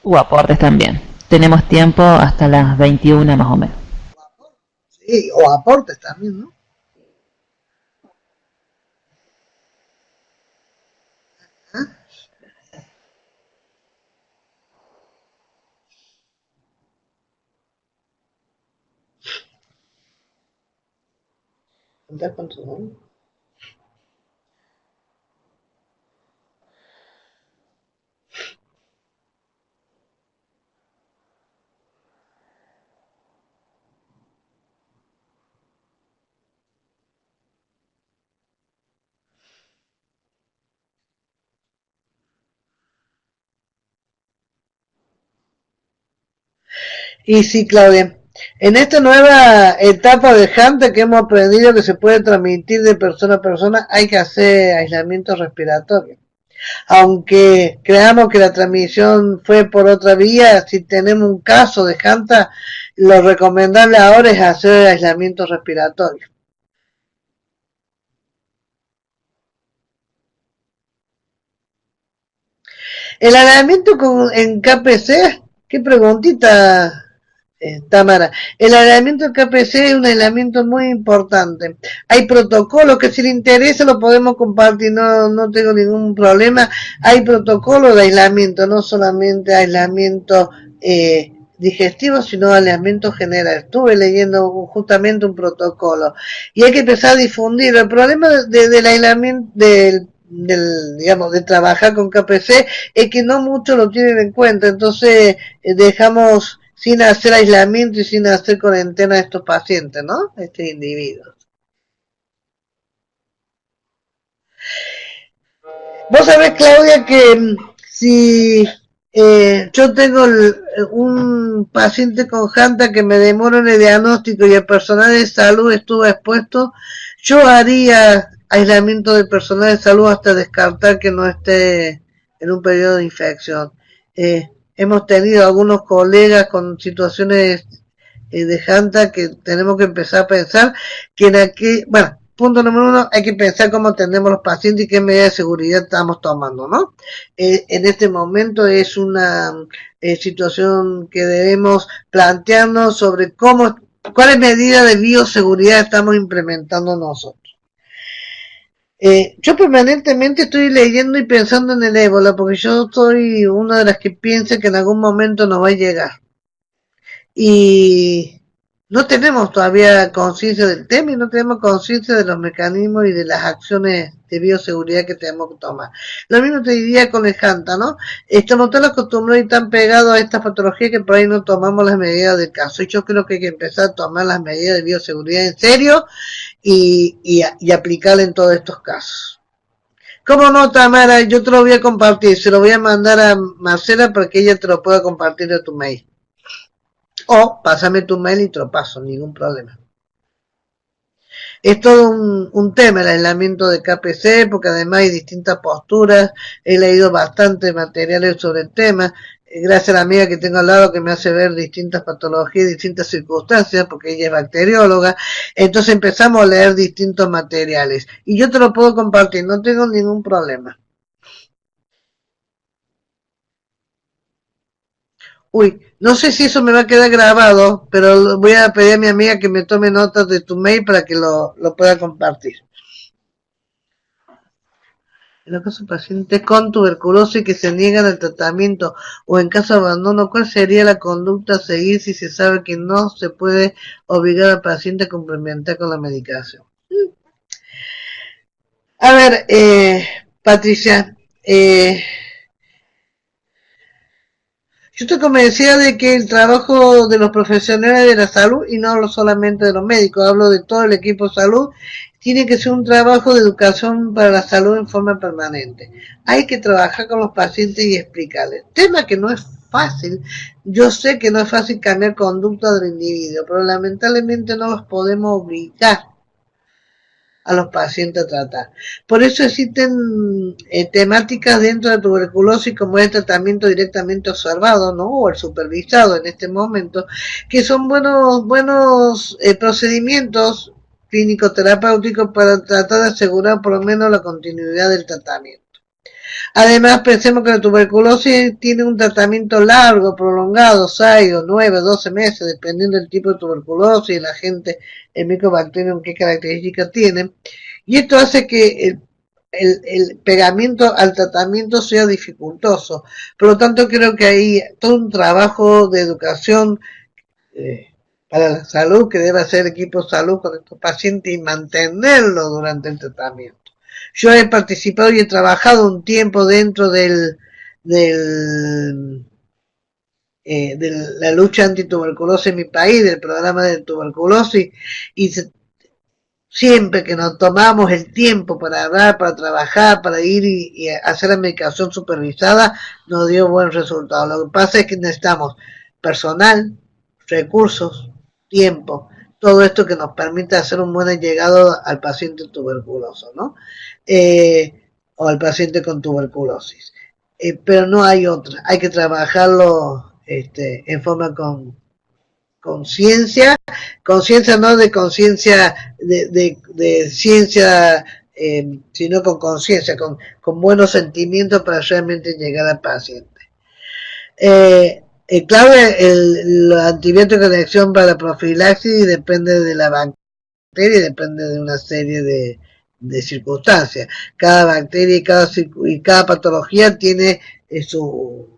O aportes también. Tenemos tiempo hasta las 21 más o menos. Sí, o aportes también, ¿no? ¿Contar con tu nombre? Y sí, Claudia, en esta nueva etapa de Hunter que hemos aprendido que se puede transmitir de persona a persona, hay que hacer aislamiento respiratorio. Aunque creamos que la transmisión fue por otra vía, si tenemos un caso de Hunter, lo recomendable ahora es hacer aislamiento respiratorio. El aislamiento en KPC, qué preguntita, Tamara. El aislamiento en KPC es un aislamiento muy importante. Hay protocolos que si le interesa lo podemos compartir, no tengo ningún problema. Hay protocolos de aislamiento, no solamente aislamiento digestivo, sino aislamiento general. Estuve leyendo justamente un protocolo y hay que empezar a difundir. El problema del aislamiento, digamos, de trabajar con KPC es que no muchos lo tienen en cuenta, entonces dejamos sin hacer aislamiento y sin hacer cuarentena a estos pacientes, ¿no? A estos individuos. Vos sabés, Claudia, que si yo tengo un paciente con Hanta que me demora en el diagnóstico y el personal de salud estuvo expuesto, yo haría aislamiento del personal de salud hasta descartar que no esté en un periodo de infección. Hemos tenido algunos colegas con situaciones de Hanta que tenemos que empezar a pensar que en aquí, bueno, punto número uno, hay que pensar cómo atendemos los pacientes y qué medidas de seguridad estamos tomando, ¿no? En este momento es una situación que debemos plantearnos sobre cuáles medidas de bioseguridad estamos implementando nosotros. Yo permanentemente estoy leyendo y pensando en el ébola, porque yo soy una de las que piensa que en algún momento nos va a llegar. Y no tenemos todavía conciencia del tema y no tenemos conciencia de los mecanismos y de las acciones de bioseguridad que tenemos que tomar. Lo mismo te diría con el Hanta, ¿no? Estamos tan acostumbrados y tan pegados a esta patología que por ahí no tomamos las medidas del caso. Y yo creo que hay que empezar a tomar las medidas de bioseguridad en serio y aplicarla en todos estos casos. ¿Cómo no, Tamara? Yo te lo voy a compartir, se lo voy a mandar a Marcela para que ella te lo pueda compartir de tu mail. O pásame tu mail y te lo paso, ningún problema. Es todo un tema el aislamiento de KPC, porque además hay distintas posturas. He leído bastante materiales sobre el tema, gracias a la amiga que tengo al lado que me hace ver distintas patologías, distintas circunstancias, porque ella es bacterióloga. Entonces empezamos a leer distintos materiales. Y yo te lo puedo compartir, no tengo ningún problema. Uy, no sé si eso me va a quedar grabado, pero voy a pedir a mi amiga que me tome notas de tu mail para que lo pueda compartir. En los casos de pacientes con tuberculosis que se niegan al tratamiento o en caso de abandono, ¿cuál sería la conducta a seguir si se sabe que no se puede obligar al paciente a complementar con la medicación? A ver, Patricia, yo estoy convencida de que el trabajo de los profesionales de la salud, y no hablo solamente de los médicos, hablo de todo el equipo de salud, tiene que ser un trabajo de educación para la salud en forma permanente. Hay que trabajar con los pacientes y explicarles. Tema que no es fácil. Yo sé que no es fácil cambiar conducta del individuo, pero lamentablemente no los podemos obligar a los pacientes a tratar. Por eso existen temáticas dentro de tuberculosis como el tratamiento directamente observado, ¿no? O el supervisado en este momento, que son buenos procedimientos clínico-terapéuticos para tratar de asegurar por lo menos la continuidad del tratamiento. Además, pensemos que la tuberculosis tiene un tratamiento largo, prolongado, 6 o 9, 12 meses, dependiendo del tipo de tuberculosis y la gente, el micobacterium, qué características tiene. Y esto hace que el pegamiento al tratamiento sea dificultoso. Por lo tanto, creo que hay todo un trabajo de educación para la salud que debe hacer el equipo de salud con estos pacientes y mantenerlo durante el tratamiento. Yo he participado y he trabajado un tiempo dentro de la lucha antituberculosis en mi país, del programa de tuberculosis, y siempre que nos tomamos el tiempo para hablar, para trabajar, para ir y hacer la medicación supervisada, nos dio buen resultado. Lo que pasa es que necesitamos personal, recursos, tiempo, todo esto que nos permite hacer un buen llegado al paciente tuberculoso, ¿no? O al paciente con tuberculosis. Pero no hay otra, hay que trabajarlo en forma con conciencia no de conciencia de ciencia, sino con conciencia, con buenos sentimientos para realmente llegar al paciente. Claro, el antibiótico de acción para la profilaxis depende de la bacteria y depende de una serie de circunstancias. Cada bacteria y cada patología tiene su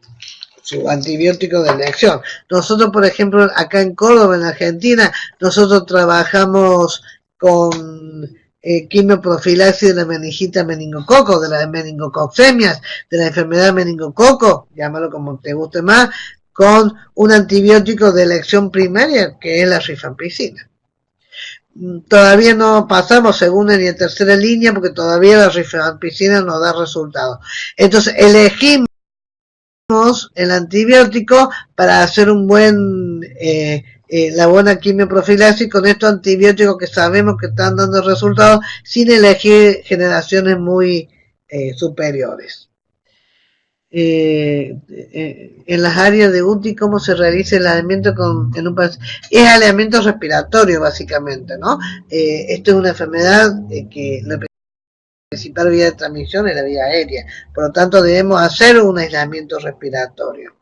antibiótico de elección. Nosotros, por ejemplo, acá en Córdoba, en Argentina, nosotros trabajamos con quimioprofilaxis de la meningita meningococo, de las meningococcemias, de la enfermedad meningococo, llámalo como te guste más, con un antibiótico de elección primaria, que es la rifampicina. Todavía no pasamos segunda ni en tercera línea, porque todavía la rifampicina no da resultados. Entonces elegimos el antibiótico para hacer un buen la buena quimioprofilaxis con estos antibióticos que sabemos que están dando resultados, sin elegir generaciones muy superiores. En las áreas de UTI, cómo se realiza el aislamiento en un paciente. Es aislamiento respiratorio, básicamente, ¿no? Esto es una enfermedad que la principal vía de transmisión es la vía aérea, por lo tanto debemos hacer un aislamiento respiratorio.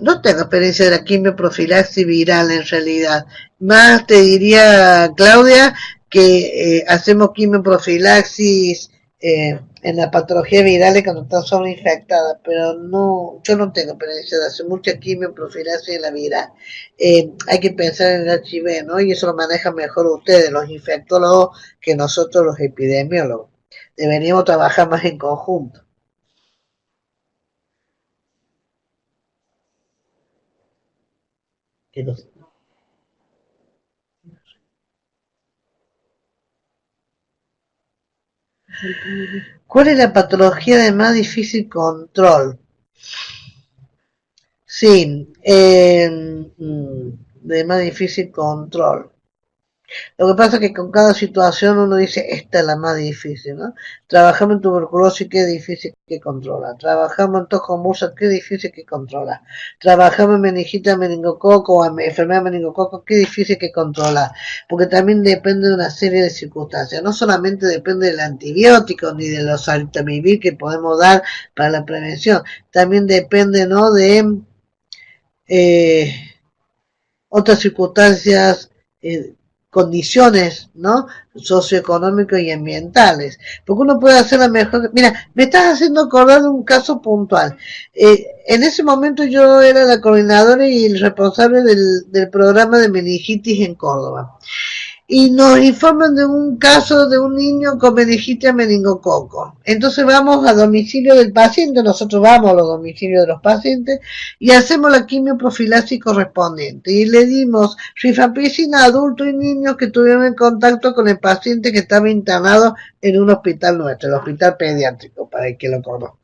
No tengo experiencia de la quimioprofilaxis viral en realidad, más te diría, Claudia, que hacemos quimioprofilaxis en la patología viral cuando están sobreinfectadas, pero no, yo no tengo experiencia de hacer mucha quimioprofilaxis en la viral. Hay que pensar en el HIV, ¿no? Y eso lo manejan mejor ustedes, los infectólogos, que nosotros los epidemiólogos. Deberíamos trabajar más en conjunto. ¿Cuál es la patología de más difícil control? Sí, de más difícil control. Lo que pasa es que con cada situación uno dice, esta es la más difícil, ¿no? Trabajamos en tuberculosis, qué difícil que controla. Trabajamos en tos convulsa, qué difícil que controla. Trabajamos en meningita meningococo o en enfermedad meningococo, qué difícil que controla. Porque también depende de una serie de circunstancias. No solamente depende del antibiótico ni de los aritmivir que podemos dar para la prevención. También depende, ¿no?, de otras circunstancias, condiciones, ¿no?, socioeconómicos y ambientales, porque uno puede hacer la mejor. Mira, me estás haciendo acordar de un caso puntual. En ese momento yo era la coordinadora y el responsable del programa de meningitis en Córdoba, y nos informan de un caso de un niño con meningitis meningococo. Entonces vamos al domicilio del paciente, nosotros vamos a los domicilios de los pacientes y hacemos la quimioprofilaxis correspondiente. Y le dimos rifampicina a adultos y niños que tuvieron en contacto con el paciente que estaba internado en un hospital nuestro, el hospital pediátrico, para el que lo conozca.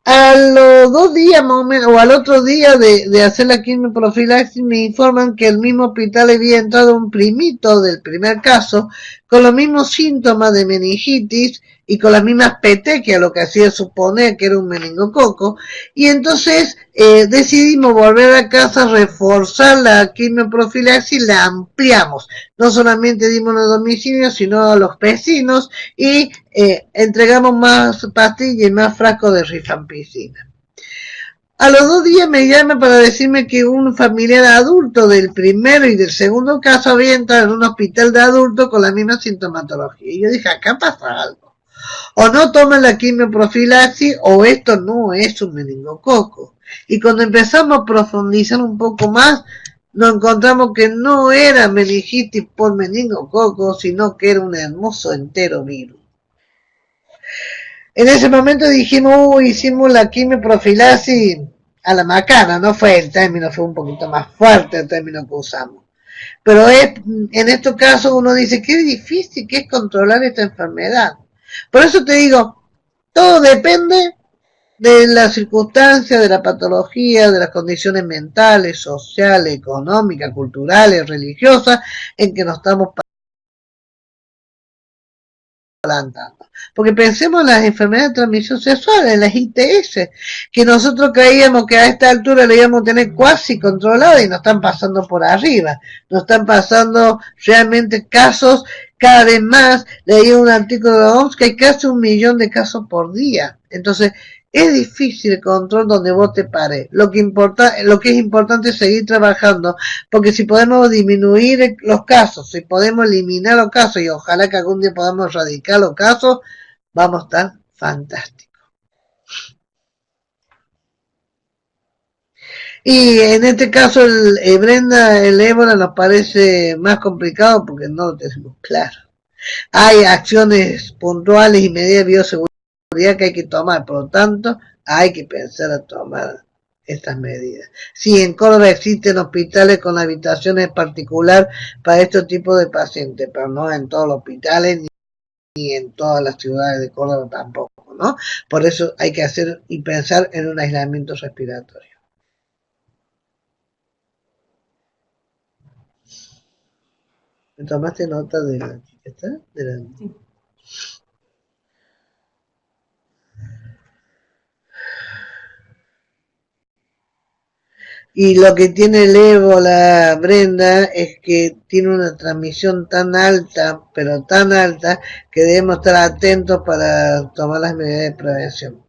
A los 2 días más o menos, o al otro día de hacer la quimioprofilaxis, me informan que el mismo hospital había entrado un primito del primer caso con los mismos síntomas de meningitis y con las mismas petequias, lo que hacía suponer que era un meningococo, y entonces decidimos volver a casa, reforzar la quimioprofilaxis, la ampliamos. No solamente dimos los domicilios, sino a los vecinos, y entregamos más pastillas y más frascos de rifampicina. A los 2 días me llama para decirme que un familiar adulto del primero y del segundo caso había entrado en un hospital de adultos con la misma sintomatología. Y yo dije, acá pasa algo. O no toman la quimioprofilaxis o esto no es un meningococo. Y cuando empezamos a profundizar un poco más, nos encontramos que no era meningitis por meningococo, sino que era un hermoso entero virus. En ese momento dijimos, hicimos la quimioprofilaxis a la macana, no fue el término, fue un poquito más fuerte el término que usamos. Pero en estos casos uno dice, qué difícil que es controlar esta enfermedad. Por eso te digo, todo depende de las circunstancias, de la patología, de las condiciones mentales, sociales, económicas, culturales, religiosas, en que nos estamos plantando. Porque pensemos en las enfermedades de transmisión sexual, en las ITS, que nosotros creíamos que a esta altura le íbamos a tener cuasi controlada y nos están pasando por arriba. Nos están pasando realmente casos cada vez más. Leí un artículo de la OMS que hay casi 1 millón de casos por día. Entonces, es difícil el control donde vos te pares. Lo que es importante es seguir trabajando, porque si podemos disminuir los casos, si podemos eliminar los casos, y ojalá que algún día podamos erradicar los casos, vamos a estar fantásticos. Y en este caso, Brenda, el ébola nos parece más complicado porque no lo tenemos claro. Hay acciones puntuales y medidas de bioseguridad que hay que tomar, por lo tanto, hay que pensar a tomar estas medidas. Sí, en Córdoba existen hospitales con habitaciones particular para este tipo de pacientes, pero no en todos los hospitales ni en todas las ciudades de Córdoba tampoco, ¿no? Por eso hay que hacer y pensar en un aislamiento respiratorio. ¿Me tomaste nota de la etiqueta? Sí. Y lo que tiene el ébola, Brenda, es que tiene una transmisión tan alta, pero tan alta, que debemos estar atentos para tomar las medidas de prevención.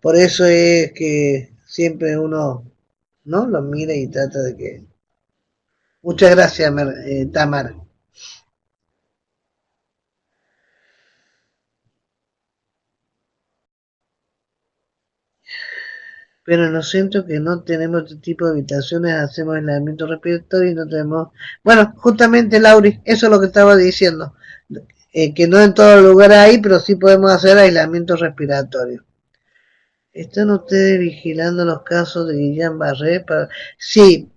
Por eso es que siempre uno, ¿no?, lo mira y trata de que... Muchas gracias, Tamara. Pero en los centros que no tenemos este tipo de habitaciones hacemos aislamiento respiratorio y no tenemos... Bueno, justamente, Lauri, eso es lo que estaba diciendo, que no en todos los lugares hay, pero sí podemos hacer aislamiento respiratorio. ¿Están ustedes vigilando los casos de Guillain-Barré? Sí,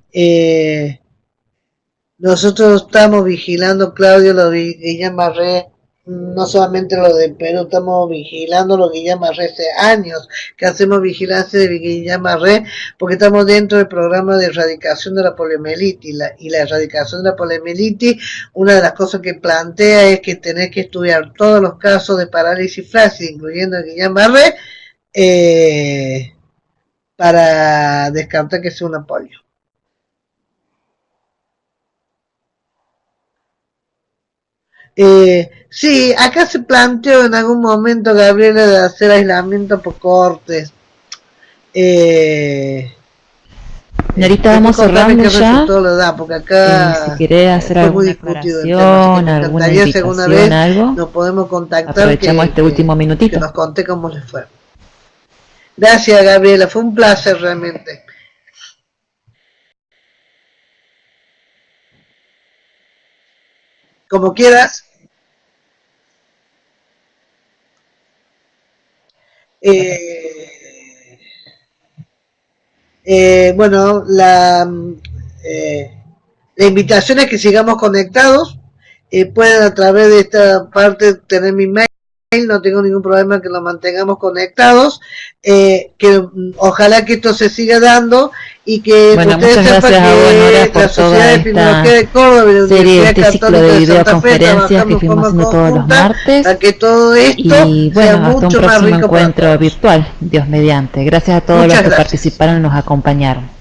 nosotros estamos vigilando, Claudio, lo de Guillain-Barré, no solamente lo de Perú, estamos vigilando lo de Guillain-Barré hace años que hacemos vigilancia de Guillain-Barré, porque estamos dentro del programa de erradicación de la poliomielitis, y la erradicación de la poliomielitis, una de las cosas que plantea es que tenés que estudiar todos los casos de parálisis flácida, incluyendo el Guillain-Barré, para descartar que sea una polio. Sí, acá se planteó en algún momento, Gabriela, de hacer aislamiento por cortes. Señorita, vamos cerrando ya. Lo da, porque acá si quiere hacer alguna aclaración, alguna invitación, algo, nos podemos contactar. Aprovechamos este último minutito. Que nos conté cómo les fue. Gracias, Gabriela, fue un placer realmente. Como quieras. Bueno, la invitación es que sigamos conectados. Pueden a través de esta parte tener mi mail, no tengo ningún problema que lo mantengamos conectados, que ojalá que esto se siga dando y que ustedes sepan que la Sociedad de Epidemiología de Córdoba y la Universidad Católica de Santa Fe trabajamos de forma conjunta para que todo esto y bueno, sea mucho más rico encuentro virtual, Dios mediante. Gracias a todos los que participaron y nos acompañaron.